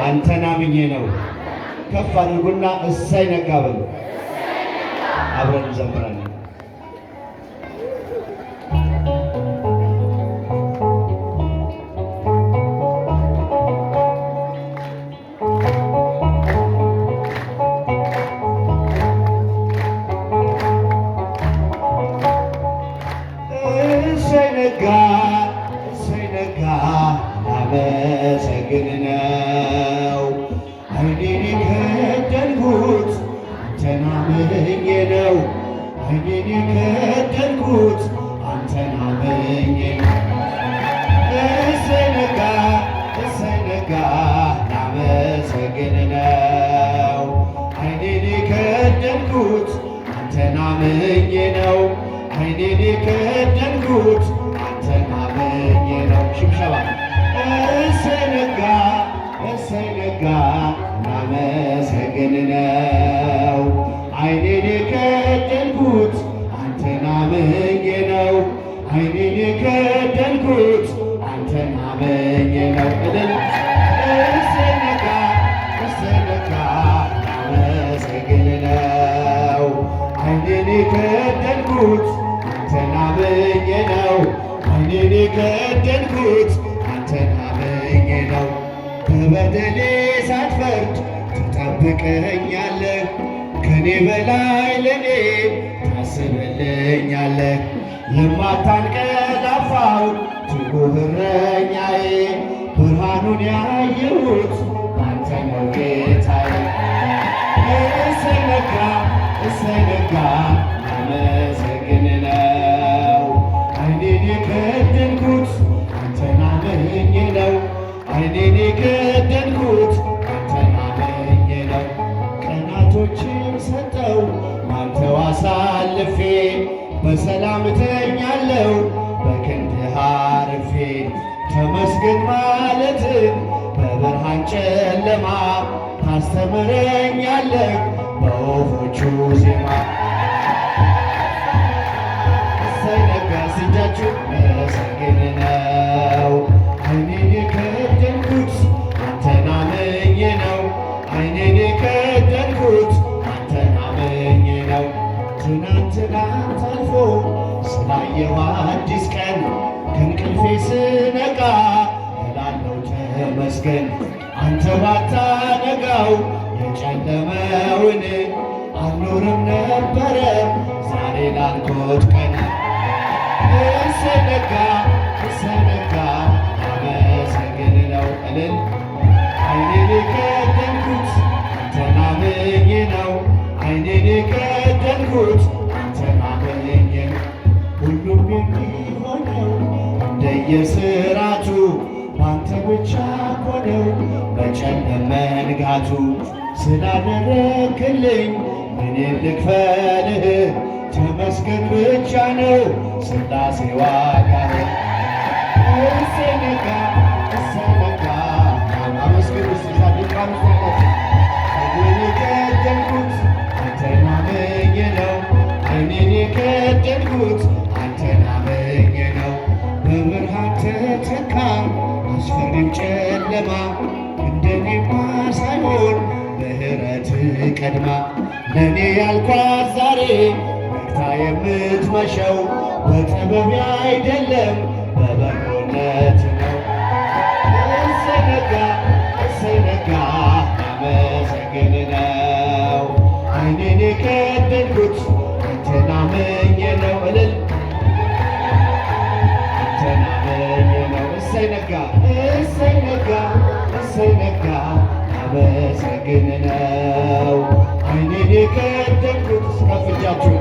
አንተን አምኜ ነው። ከፍ አድርጉና እሰይ ነጋ በሉ። አብረን እንዘምራለን። እሰይ ነጋ ላመሰግን ነው። ዓይኔን የከደንኩት አንተን አምኜ ነው። ዓይኔን የከደንኩት አንተን አምኜ ነው። እሰይ ነጋ ላመሰግን ነው። ዓይኔን የከደንኩት አንተን አምኜ ነው። ዓይኔን የከደንኩት አንተን አምኜ ነው። ሽብሸባ እሰይ ነጋ ላመሰግን ነው። ዓይኔን የከደንኩት አንተን አምኜ ነው። ዓይኔን የከደንኩት አንተን አምኜ ነው። እሰይ ነጋ ላመሰግን ነው። ዓይኔን የከደንኩት አንተን አምኜ ነው። ዓይኔን የከደንኩት አንተን አምኜ ነው። በበደሌ ሳትፈርድ ትጠብቀኛለህ። ከኔ በላይ ለኔ ታስብልኛለህ። የማታንቀላፋው ትጉህ እረኛዬ ብርሃኑን ያየሁት አንተ ነው ጌታዬ። እሰይ ነጋ ላመሰግን ነው። ዓይኔን የከደንኩት አንተን አምኜ ነው። ዓይኔን የከደንኩት አንተን አምኜ ነው። ቀናቶችን ሰጠው አንተው አሳልፌ በሰላም እተኛለሁ በክንድህ አርፌ። ተመስገን ማለትን በብርሃን ጨለማ ታስተምረኛለህ በወፎቹ ዜማ። እሰይ ነጋ እጃችሁ መሰግን ነው። ዓይኔን የከደንኩት አንተን አምኜ ነው። ዓይኔን የከደንኩት አንተን አምኜ ነው። ትናንት አልፎ ስላየሁ አዲስ ቀን ከእንቅልፌ ስነቃ እላለሁ ተመስገን። አንተ ባታነጋው የጨለመውን አልኖርም ነበረ ዛሬ ላልኩት ቀን። እሰይ ነጋ ላመሰግን ነው። ዓይኔን የከደንኩት አንተን አምኜ ነው። ዓይኔን የከደንኩት አንተን አምኜ ነው። ሁሉም የሚሆነው እንደየሥራቱ ባንተ ብቻ እኮ ነው በጨለማ መንጋቱ። ስላደረግልኝ ምኔን ልክፈልህ? ተመስገን ብቻ ነው ሥላሴ ዋጋህ። እሰይ ነጋ አመስግን ዓይኔን የከደንኩት አንተን አምኜ ነው። ዓይኔን የከደንኩት አንተን አምኜ ነው። በብርሃን ተተካ አስፈሪው ጨለማ እንደኔማ ሳይሆን ምሕረት ቀድማ ለእኔ ያልኳት ዛሬ ነግታ የምትመሸው በጥበብ አይደለም በበጎነት ነው። እሰይ ነጋ ላመሰግን ነው። ዓይኔን የከደንኩት አንተን አምኜ ነው። አንተን አምኜ ነው። እሰይ ነጋ ላመሰግን ነው። ዓይኔን የከደንኩት እስከ እጃችሁ